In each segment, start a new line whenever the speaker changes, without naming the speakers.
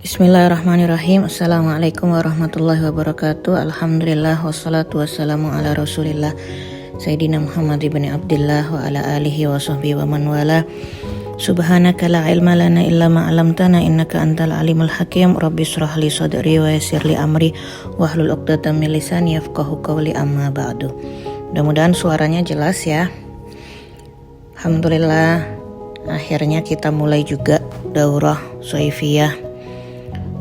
Bismillahirrahmanirrahim. Assalamualaikum warahmatullahi wabarakatuh. Alhamdulillah wassalatu wassalamu ala rasulillah Sayyidina Muhammad ibn Abdullah wa ala alihi wa sahbihi wa man wala. Subhanaka la ilma lana illa ma 'allamtana innaka antal alimul hakim. Rabbi shrah li sadri wa yassir li amri wahlul 'uqdatam min lisani yafqahu qawli, amma ba'du. Mudah-mudahan suaranya jelas ya. Alhamdulillah, akhirnya kita mulai juga daurah Shaifiyah.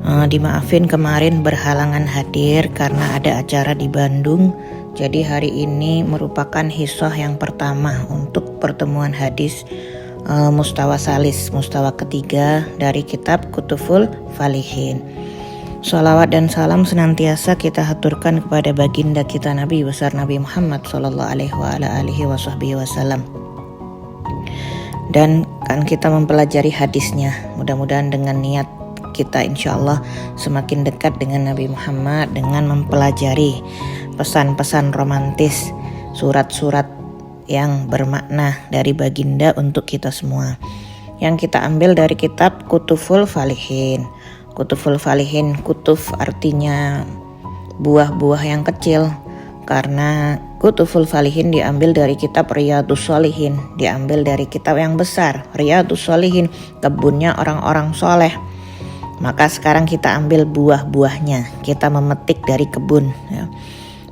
Dimaafin kemarin berhalangan hadir karena ada acara di Bandung. Jadi hari ini merupakan hisah yang pertama untuk pertemuan hadis mustawa salis, mustawa ketiga dari kitab Kutuful Falihin. Shalawat dan salam senantiasa kita haturkan kepada baginda kita Nabi besar Nabi Muhammad sallallahu alaihi wasallam. Dan kan kita mempelajari hadisnya, mudah-mudahan dengan niat kita insyaallah semakin dekat dengan Nabi Muhammad dengan mempelajari pesan-pesan romantis, surat-surat yang bermakna dari baginda untuk kita semua. Yang kita ambil dari kitab Kutuful Falihin. Kutuful Falihin, kutuf artinya buah-buah yang kecil, karena Kutuful Falihin diambil dari kitab Riyadhus Shalihin, diambil dari kitab yang besar Riyadhus Shalihin, kebunnya orang-orang soleh. Maka sekarang kita ambil buah-buahnya, kita memetik dari kebun ya.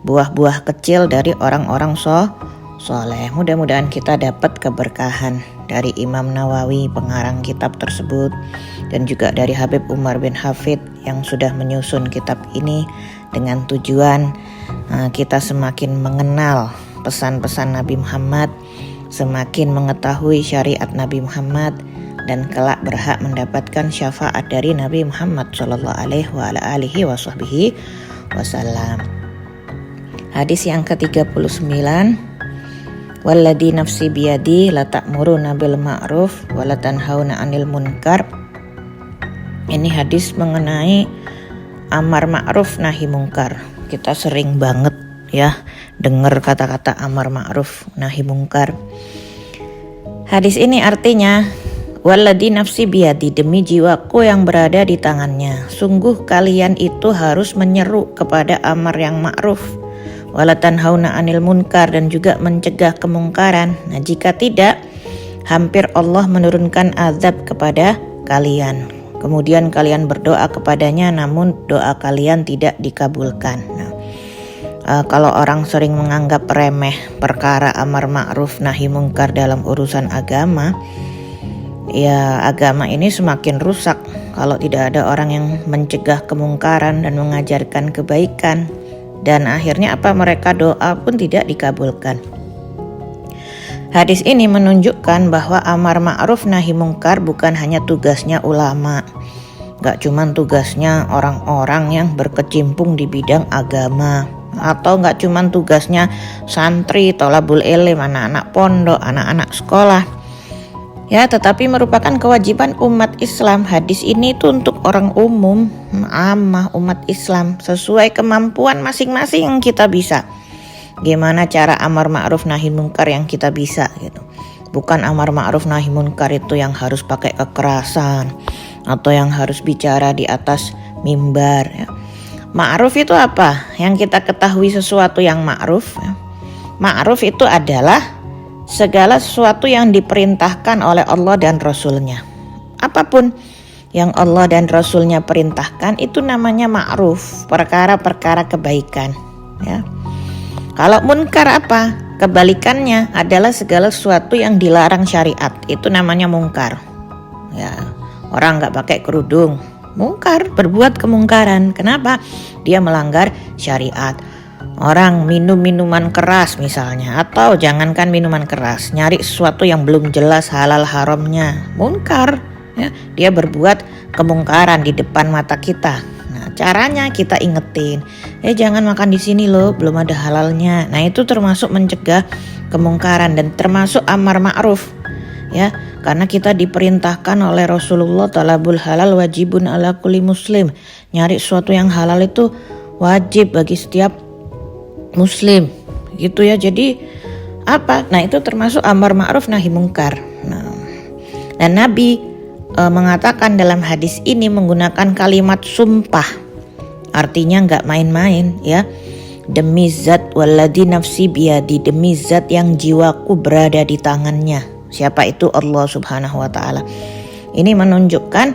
Buah-buah kecil dari orang-orang soleh. Mudah-mudahan kita dapat keberkahan dari Imam Nawawi pengarang kitab tersebut, dan juga dari Habib Umar bin Hafid yang sudah menyusun kitab ini dengan tujuan kita semakin mengenal pesan-pesan Nabi Muhammad, semakin mengetahui syariat Nabi Muhammad, dan kelak berhak mendapatkan syafaat dari Nabi Muhammad sallallahu alaihi wasallam. Hadis yang ke-39, walladzi nafsi biyadi la ta'muruna bil ma'ruf wa la tanhauna 'anil munkar. Ini hadis mengenai amar ma'ruf nahi munkar. Kita sering banget ya dengar kata-kata amar ma'ruf nahi munkar. Hadis ini artinya, walladzi nafsi biyadi, demi jiwaku yang berada di tangannya, sungguh kalian itu harus menyeru kepada amar yang ma'ruf, wala tanhauna 'anil munkar, dan juga mencegah kemungkaran. Nah, jika tidak, hampir Allah menurunkan azab kepada kalian. Kemudian kalian berdoa kepadanya, namun doa kalian tidak dikabulkan. Nah, kalau orang sering menganggap remeh perkara amar ma'ruf nahi munkar dalam urusan agama, ya agama ini semakin rusak kalau tidak ada orang yang mencegah kemungkaran dan mengajarkan kebaikan. Dan akhirnya apa, mereka doa pun tidak dikabulkan. Hadis ini menunjukkan bahwa amar ma'ruf nahi munkar bukan hanya tugasnya ulama, gak cuma tugasnya orang-orang yang berkecimpung di bidang agama, atau gak cuma tugasnya santri, tholabul ilm, anak-anak pondok, anak-anak sekolah ya, tetapi merupakan kewajiban umat Islam. Hadis ini itu untuk orang umum, amah umat Islam, sesuai kemampuan masing-masing yang kita bisa. Gimana cara amar ma'ruf nahi munkar yang kita bisa gitu. Bukan amar ma'ruf nahi munkar itu yang harus pakai kekerasan atau yang harus bicara di atas mimbar ya. Ma'ruf itu apa? Yang kita ketahui sesuatu yang ma'ruf ya. Ma'ruf itu adalah segala sesuatu yang diperintahkan oleh Allah dan Rasulnya. Apapun yang Allah dan Rasulnya perintahkan itu namanya ma'ruf, perkara-perkara kebaikan ya. Kalau munkar apa? Kebalikannya adalah segala sesuatu yang dilarang syariat, itu namanya mungkar ya. Orang gak pakai kerudung, mungkar, berbuat kemungkaran. Kenapa? Dia melanggar syariat. Orang minum minuman keras misalnya, atau jangankan minuman keras, nyari sesuatu yang belum jelas halal haramnya, munkar ya. Dia berbuat kemungkaran di depan mata kita. Nah, caranya kita ingetin, jangan makan di sini loh, belum ada halalnya. Nah, itu termasuk mencegah kemungkaran dan termasuk amar ma'ruf ya, karena kita diperintahkan oleh Rasulullah, talabul halal wajibun ala kulli muslim. Nyari sesuatu yang halal itu wajib bagi setiap muslim gitu ya. Jadi apa? Nah, itu termasuk amar ma'ruf nahi munkar. Nah, dan Nabi mengatakan dalam hadis ini menggunakan kalimat sumpah. Artinya nggak main-main ya. Demi zat walladzi nafsi biyadi, demi zat yang jiwaku berada di tangannya. Siapa itu? Allah Subhanahu wa taala. Ini menunjukkan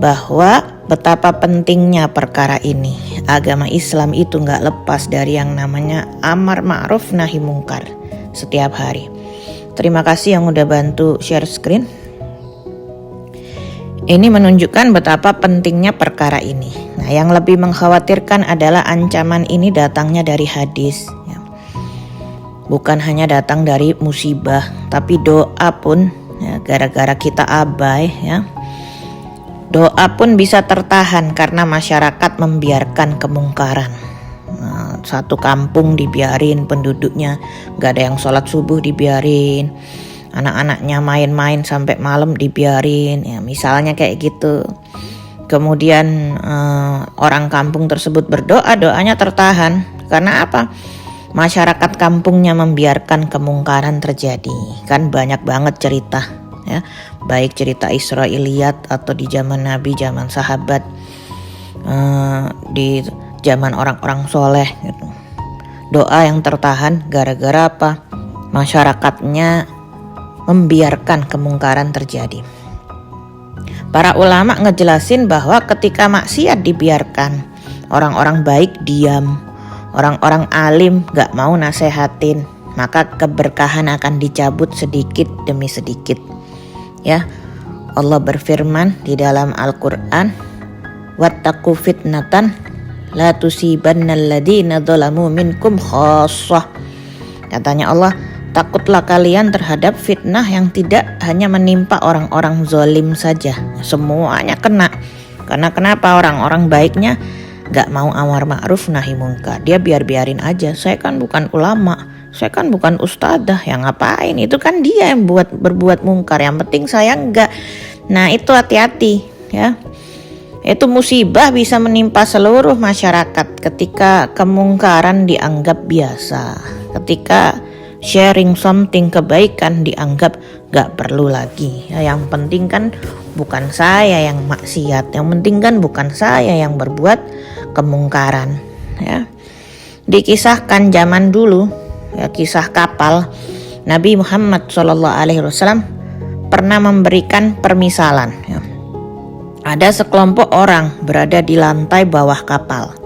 bahwa betapa pentingnya perkara ini. Agama Islam itu nggak lepas dari yang namanya amar ma'ruf nahi mungkar setiap hari. Terima kasih yang udah bantu share screen. Ini menunjukkan betapa pentingnya perkara ini. Nah, yang lebih mengkhawatirkan adalah ancaman ini datangnya dari hadis. Ya. Bukan hanya datang dari musibah, tapi doa pun ya, gara-gara kita abai ya. Doa pun bisa tertahan karena masyarakat membiarkan kemungkaran. Nah, satu kampung dibiarin penduduknya, gak ada yang sholat subuh dibiarin. Anak-anaknya main-main sampai malam dibiarin, ya misalnya kayak gitu. Kemudian orang kampung tersebut berdoa, doanya tertahan. Karena apa? Masyarakat kampungnya membiarkan kemungkaran terjadi. Kan banyak banget cerita, ya, baik cerita Israiliyat atau di zaman Nabi, zaman sahabat, di zaman orang-orang soleh. Gitu. Doa yang tertahan gara-gara apa? Masyarakatnya membiarkan kemungkaran terjadi. Para ulama ngejelasin bahwa ketika maksiat dibiarkan, orang-orang baik diam, orang-orang alim gak mau nasehatin, maka keberkahan akan dicabut sedikit demi sedikit. Ya, Allah berfirman di dalam Al-Quran, wattaqu fitnatan la tusibannal ladzina dzalamu minkum khassah. Katanya Allah, takutlah kalian terhadap fitnah yang tidak hanya menimpa orang-orang zalim saja, semuanya kena. Karena kenapa? Orang-orang baiknya gak mau amar ma'ruf nahi mungkar, dia biarin aja. Saya kan bukan ulama, saya kan bukan ustadzah, yang ngapain? Itu kan dia yang berbuat mungkar, yang penting saya enggak. Nah itu hati-hati ya. Itu musibah bisa menimpa seluruh masyarakat ketika kemungkaran dianggap biasa, ketika sharing something kebaikan dianggap gak perlu lagi ya. Yang penting kan bukan saya yang maksiat, yang penting kan bukan saya yang berbuat kemungkaran ya. Dikisahkan zaman dulu ya, kisah kapal, Nabi Muhammad SAW pernah memberikan permisalan ya. Ada sekelompok orang berada di lantai bawah kapal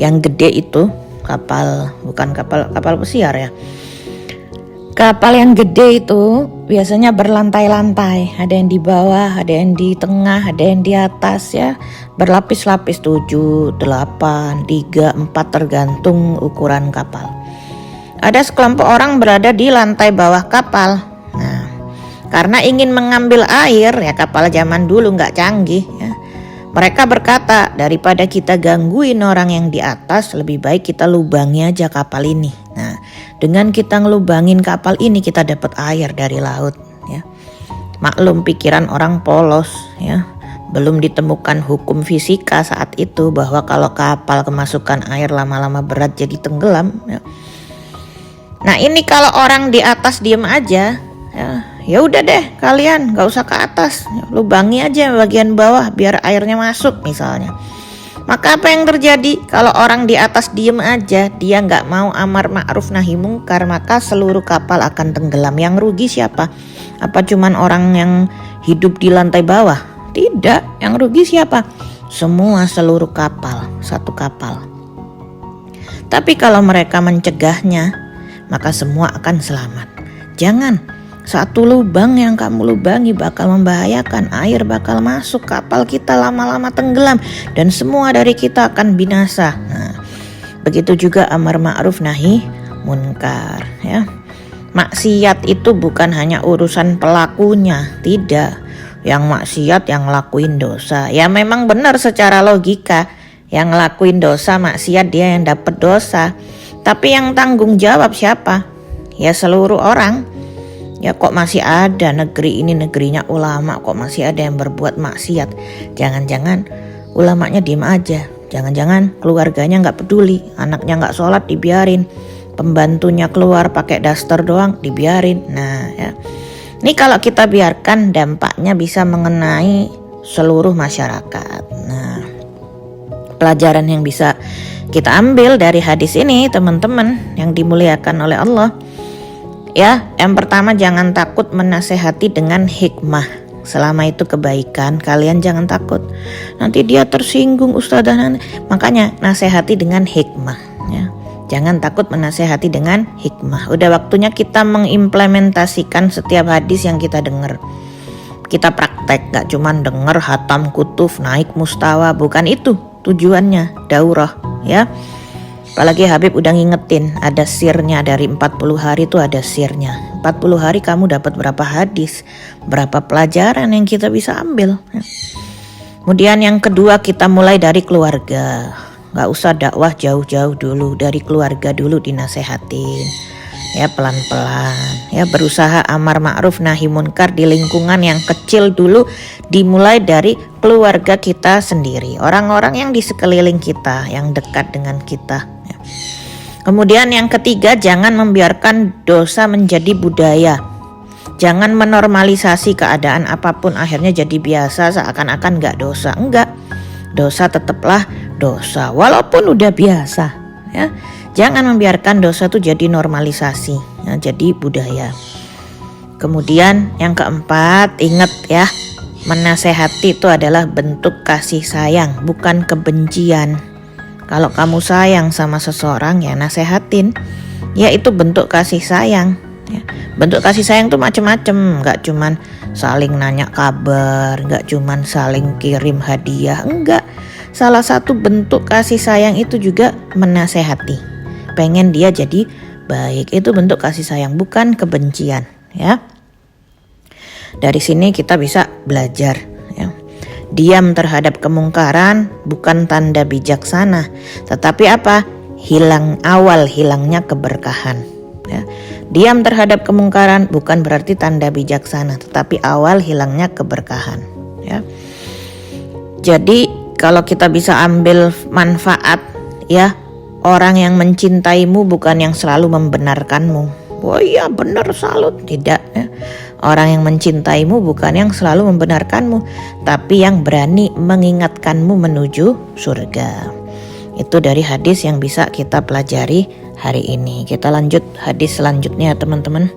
yang gede itu, bukan kapal pesiar ya. Kapal yang gede itu biasanya berlantai-lantai, ada yang di bawah, ada yang di tengah, ada yang di atas ya, berlapis-lapis 7, 8, 3, 4 tergantung ukuran kapal. Ada sekelompok orang berada di lantai bawah kapal. Nah, karena ingin mengambil air ya, kapal zaman dulu nggak canggih ya. Mereka berkata, daripada kita gangguin orang yang di atas, lebih baik kita lubangi aja kapal ini. Nah, dengan kita ngelubangin kapal ini, kita dapat air dari laut ya. Maklum pikiran orang polos ya. Belum ditemukan hukum fisika saat itu bahwa kalau kapal kemasukan air lama-lama berat jadi tenggelam ya. Nah ini kalau orang di atas diem aja ya udah deh, kalian gak usah ke atas, lubangi aja bagian bawah biar airnya masuk misalnya. Maka apa yang terjadi kalau orang di atas diem aja, dia gak mau amar ma'ruf nahi mungkar, maka seluruh kapal akan tenggelam. Yang rugi siapa? Apa cuman orang yang hidup di lantai bawah? Tidak, yang rugi siapa? Semua, seluruh kapal, satu kapal. Tapi kalau mereka mencegahnya, maka semua akan selamat. Jangan, satu lubang yang kamu lubangi bakal membahayakan, air bakal masuk, kapal kita lama-lama tenggelam dan semua dari kita akan binasa. Nah, begitu juga amar ma'ruf nahi munkar ya. Maksiat itu bukan hanya urusan pelakunya, tidak. Yang maksiat yang ngelakuin dosa. Ya memang benar secara logika, yang ngelakuin dosa maksiat dia yang dapat dosa. Tapi yang tanggung jawab siapa? Ya seluruh orang. Ya kok masih ada negeri ini negerinya ulama, kok masih ada yang berbuat maksiat. Jangan-jangan ulamanya diem aja, jangan-jangan keluarganya gak peduli, anaknya gak sholat dibiarin, pembantunya keluar pakai daster doang dibiarin. Nah ya, Ini kalau kita biarkan dampaknya bisa mengenai seluruh masyarakat. Nah, pelajaran yang bisa kita ambil dari hadis ini teman-teman yang dimuliakan oleh Allah, ya, yang pertama jangan takut menasehati dengan hikmah. Selama itu kebaikan, kalian jangan takut. Nanti dia tersinggung ustazah, makanya nasehati dengan hikmah, ya. Jangan takut menasehati dengan hikmah. Udah waktunya kita mengimplementasikan setiap hadis yang kita dengar. Kita praktek, gak cuman denger hatam kutuf naik mustawa, bukan itu tujuannya daurah, ya. Apalagi Habib udah ngingetin ada sirnya, dari 40 hari itu ada sirnya. 40 hari kamu dapat berapa hadis, berapa pelajaran yang kita bisa ambil, ya. Kemudian yang kedua, kita mulai dari keluarga. Gak usah dakwah jauh-jauh dulu, dari keluarga dulu dinasehatin, ya, pelan-pelan, ya, berusaha amar ma'ruf nahi munkar di lingkungan yang kecil dulu, dimulai dari keluarga kita sendiri, orang-orang yang di sekeliling kita, yang dekat dengan kita, ya. Kemudian yang ketiga, jangan membiarkan dosa menjadi budaya. Jangan menormalisasi keadaan apapun akhirnya jadi biasa seakan-akan gak dosa. Enggak, dosa tetaplah dosa walaupun udah biasa, ya. Jangan membiarkan dosa itu jadi normalisasi, ya, jadi budaya. Kemudian yang keempat, ingat ya, menasehati itu adalah bentuk kasih sayang, bukan kebencian. Kalau kamu sayang sama seseorang, ya nasehatin, ya itu bentuk kasih sayang, ya. Bentuk kasih sayang itu macam-macam, gak cuman saling nanya kabar, gak cuman saling kirim hadiah, enggak. Salah satu bentuk kasih sayang itu juga menasehati, pengen dia jadi baik, itu bentuk kasih sayang, bukan kebencian, ya. Dari sini kita bisa belajar, ya. Diam terhadap kemungkaran bukan tanda bijaksana, tetapi apa? Hilangnya keberkahan, ya. Diam terhadap kemungkaran bukan berarti tanda bijaksana, tetapi awal hilangnya keberkahan, ya. Jadi kalau kita bisa ambil manfaat, ya, orang yang mencintaimu bukan yang selalu membenarkanmu. Oh iya benar, salut, tidak, ya. Orang yang mencintaimu bukan yang selalu membenarkanmu, tapi yang berani mengingatkanmu menuju surga. Itu dari hadis yang bisa kita pelajari hari ini. Kita lanjut hadis selanjutnya teman-teman.